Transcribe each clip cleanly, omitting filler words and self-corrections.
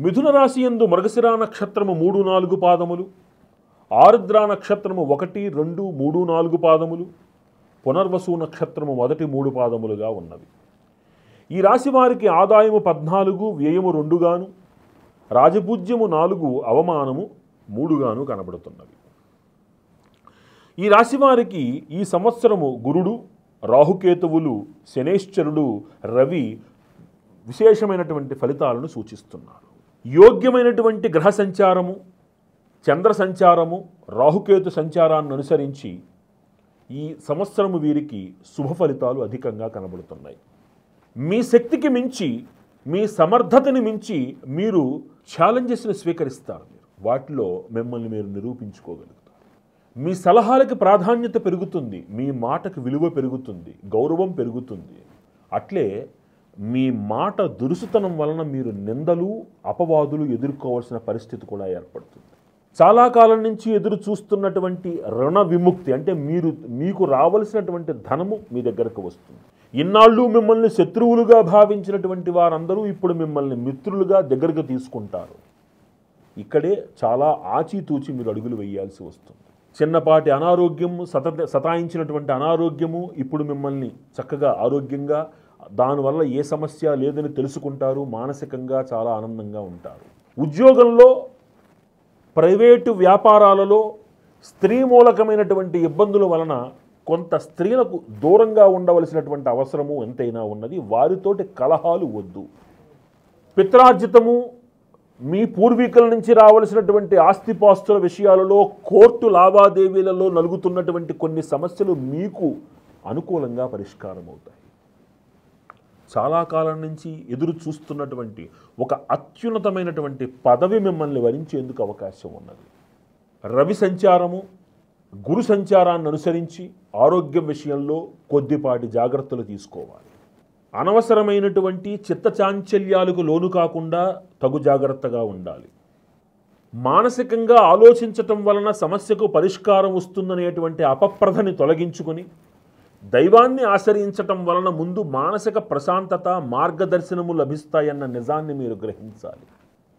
మిథున రాశి యందు మృగశిర నక్షత్రము 3, 4 పాదములు, ఆరుద్ర నక్షత్రము 1, 2, 3, 4 పాదములు, పునర్వసు నక్షత్రము మొదటి 3 పాదములుగా ఉన్నవి. ఈ రాశి వారికి ఆదాయము 14, వ్యయము 2 గాను, రాజపూజ్యము 4, అవమానము 3 గాను కనబడుతున్నవి. ఈ రాశి వారికి ఈ సంవత్సరము గురుడు, రాహుకేతువులు, శనేశ్వరుడు, రవి విశేషమైనటువంటి ఫలితాలను సూచిస్తున్నారు. యోగ్యమైనటువంటి గ్రహ సంచారము, చంద్ర సంచారము, రాహుకేతు సంచారాన్ని అనుసరించి ఈ సంవత్సరము వీరికి శుభ ఫలితాలు అధికంగా కనబడుతున్నాయి. మీ శక్తికి మించి, మీ సమర్థతని మించి మీరు ఛాలెంజెస్ని స్వీకరిస్తారు. వాటిలో మిమ్మల్ని మీరు నిరూపించుకోగలుగుతారు. మీ సలహాలకి ప్రాధాన్యత పెరుగుతుంది, మీ మాటకు విలువ పెరుగుతుంది, గౌరవం పెరుగుతుంది. అట్లే మీ మాట దురుసుతనం వలన మీరు నిందలు, అపవాదులు ఎదుర్కోవాల్సిన పరిస్థితి కూడా ఏర్పడుతుంది. చాలా కాలం నుంచి ఎదురు చూస్తున్నటువంటి రుణ విముక్తి, అంటే మీకు రావలసినటువంటి ధనము మీ దగ్గరకు వస్తుంది. ఇన్నాళ్ళు మిమ్మల్ని శత్రువులుగా భావించినటువంటి వారందరూ ఇప్పుడు మిమ్మల్ని మిత్రులుగా దగ్గరకు తీసుకుంటారు. ఇక్కడే చాలా ఆచితూచి మీరు అడుగులు వేయాల్సి వస్తుంది. చిన్నపాటి అనారోగ్యము, సతాయించినటువంటి అనారోగ్యము ఇప్పుడు మిమ్మల్ని చక్కగా ఆరోగ్యంగా, దానివల్ల ఏ సమస్య లేదని తెలుసుకుంటారు. మానసికంగా చాలా ఆనందంగా ఉంటారు. ఉద్యోగంలో, ప్రైవేటు వ్యాపారాలలో స్త్రీ మూలకమైనటువంటి ఇబ్బందుల వలన కొంత స్త్రీలకు దూరంగా ఉండవలసినటువంటి అవసరము ఎంతైనా ఉన్నది. వారితోటి కలహాలు వద్దు. పిత్రార్జితము, మీ పూర్వీకుల నుంచి రావలసినటువంటి ఆస్తిపాస్తుల విషయాలలో, కోర్టు లావాదేవీలలో నలుగుతున్నటువంటి కొన్ని సమస్యలు మీకు అనుకూలంగా పరిష్కారం అవుతాయి. చాలా కాలం నుంచి ఎదురు చూస్తున్నటువంటి ఒక అత్యున్నతమైనటువంటి పదవి మిమ్మల్ని వరించేందుకు అవకాశం ఉన్నది. రవి సంచారము, గురు సంచారాన్ని అనుసరించి ఆరోగ్యం విషయంలో కొద్దిపాటి జాగ్రత్తలు తీసుకోవాలి. అనవసరమైనటువంటి చిత్తచాంచల్యాలకు లోను కాకుండా తగు జాగ్రత్తగా ఉండాలి. మానసికంగా ఆలోచించటం వలన సమస్యకు పరిష్కారం వస్తుందనేటువంటి అపప్రధని తొలగించుకొని దైవాన్ని ఆశ్రయించటం వలన ముందు మానసిక ప్రశాంతత, మార్గదర్శనము లభిస్తాయన్న నిజాన్ని మీరు గ్రహించాలి.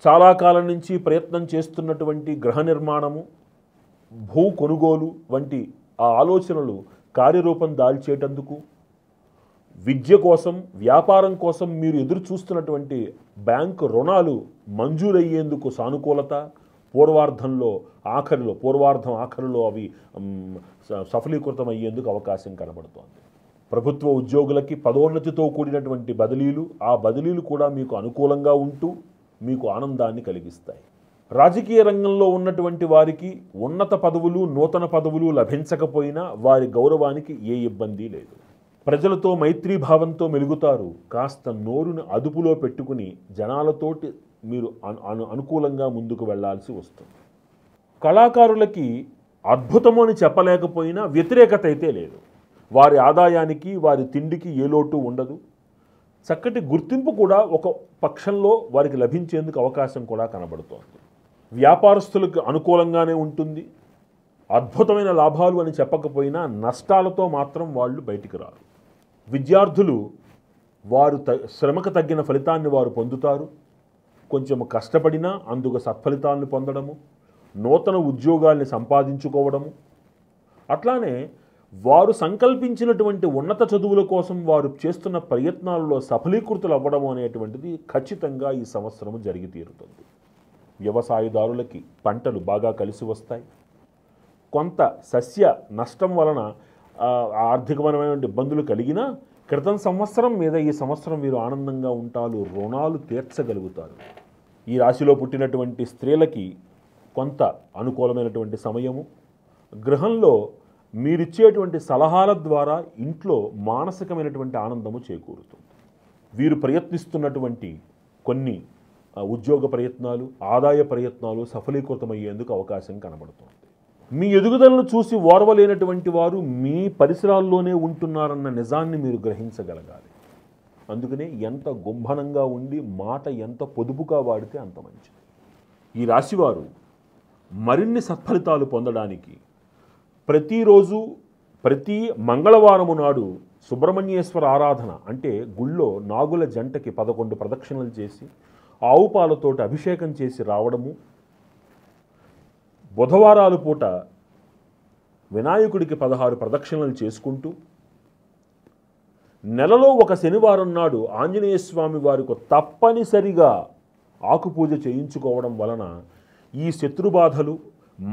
చాలా కాలం నుంచి ప్రయత్నం చేస్తున్నటువంటి గృహ నిర్మాణము, భూ కొనుగోలు వంటి ఆ ఆలోచనలు కార్యరూపం దాల్చేటందుకు, విద్య కోసం, వ్యాపారం కోసం మీరు ఎదురు చూస్తున్నటువంటి బ్యాంకు రుణాలు మంజూరయ్యేందుకు సానుకూలత, పూర్వార్ధం ఆఖరిలో అవి సఫలీకృతం అయ్యేందుకు అవకాశం కనబడుతోంది. ప్రభుత్వ ఉద్యోగులకి పదోన్నతితో కూడినటువంటి బదిలీలు, ఆ బదిలీలు కూడా మీకు అనుకూలంగా ఉంటూ మీకు ఆనందాన్ని కలిగిస్తాయి. రాజకీయ రంగంలో ఉన్నటువంటి వారికి ఉన్నత పదవులు, నూతన పదవులు లభించకపోయినా వారి గౌరవానికి ఏ ఇబ్బంది లేదు. ప్రజలతో మైత్రీభావంతో మెలుగుతారు. కాస్త నోరును అదుపులో పెట్టుకుని జనాలతోటి మీరు అనుకూలంగా ముందుకు వెళ్లాల్సి వస్తుంది. కళాకారులకి అద్భుతము అని చెప్పలేకపోయినా వ్యతిరేకత అయితే లేదు. వారి ఆదాయానికి, వారి తిండికి ఏ లోటు ఉండదు. చక్కటి గుర్తింపు కూడా ఒక పక్షంలో వారికి లభించేందుకు అవకాశం కూడా కనబడుతోంది. వ్యాపారస్తులకు అనుకూలంగానే ఉంటుంది. అద్భుతమైన లాభాలు అని చెప్పకపోయినా నష్టాలతో మాత్రం వాళ్ళు బయటికి రారు. విద్యార్థులు వారు శ్రమకు తగ్గిన ఫలితాన్ని వారు పొందుతారు. కొంచెం కష్టపడినా అందుకు సత్ఫలితాలను పొందడము, నూతన ఉద్యోగాల్ని సంపాదించుకోవడము, అట్లానే వారు సంకల్పించినటువంటి ఉన్నత చదువుల కోసం వారు చేస్తున్న ప్రయత్నాలలో సఫలీకృతులు అవ్వడం అనేటువంటిది ఖచ్చితంగా ఈ సంవత్సరము జరిగి తీరుతుంది. వ్యవసాయదారులకి పంటలు బాగా కలిసి వస్తాయి. కొంత సస్య నష్టం వలన ఆర్థికపరమైన ఇబ్బందులు కలిగినా క్రితం సంవత్సరం మీద ఈ సంవత్సరం వీరు ఆనందంగా ఉంటారు, రుణాలు తీర్చగలుగుతారు. ఈ రాశిలో పుట్టినటువంటి స్త్రీలకి కొంత అనుకూలమైనటువంటి సమయము. గృహంలో మీరిచ్చేటువంటి సలహాల ద్వారా ఇంట్లో మానసికమైనటువంటి ఆనందము చేకూరుతుంది. వీరు ప్రయత్నిస్తున్నటువంటి కొన్ని ఉద్యోగ ప్రయత్నాలు, ఆదాయ ప్రయత్నాలు సఫలీకృతమయ్యేందుకు అవకాశం కనబడుతుంది. మీ ఎదుగుదలను చూసి ఓర్వలేనటువంటి వారు మీ పరిసరాల్లోనే ఉంటున్నారన్న నిజాన్ని మీరు గ్రహించగలగాలి. అందుకనే ఎంత గుంభనంగా ఉండి మాట ఎంత పొదుపుగా వాడితే అంత మంచిది. ఈ రాశివారు మరిన్ని సత్ఫలితాలు పొందడానికి ప్రతిరోజు ప్రతి మంగళవారము నాడు సుబ్రహ్మణ్యేశ్వర ఆరాధన, అంటే గుళ్ళో నాగుల జంటకి 11 ప్రదక్షిణలు చేసి ఆవు పాలతోటి అభిషేకం చేసి రావడము, బుధవారాల పూట వినాయకుడికి 16 ప్రదక్షిణలు చేసుకుంటూ, నెలలో ఒక శనివారం నాడు ఆంజనేయ స్వామి వారికి తప్పనిసరిగా ఆకుపూజ చేయించుకోవడం వలన ఈ శత్రుబాధలు,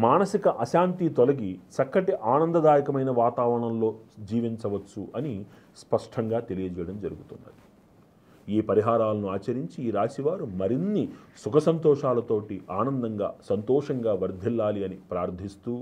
మానసిక అశాంతి తొలగి చక్కటి ఆనందదాయకమైన వాతావరణంలో జీవించవచ్చు అని స్పష్టంగా తెలియజేయడం జరుగుతున్నది. ఈ పరిహారాలను ఆచరించి ఈ రాశివారు మరిన్ని సుఖ సంతోషాలతోటి ఆనందంగా సంతోషంగా వర్ధిల్లాలి అని ప్రార్థిస్తూ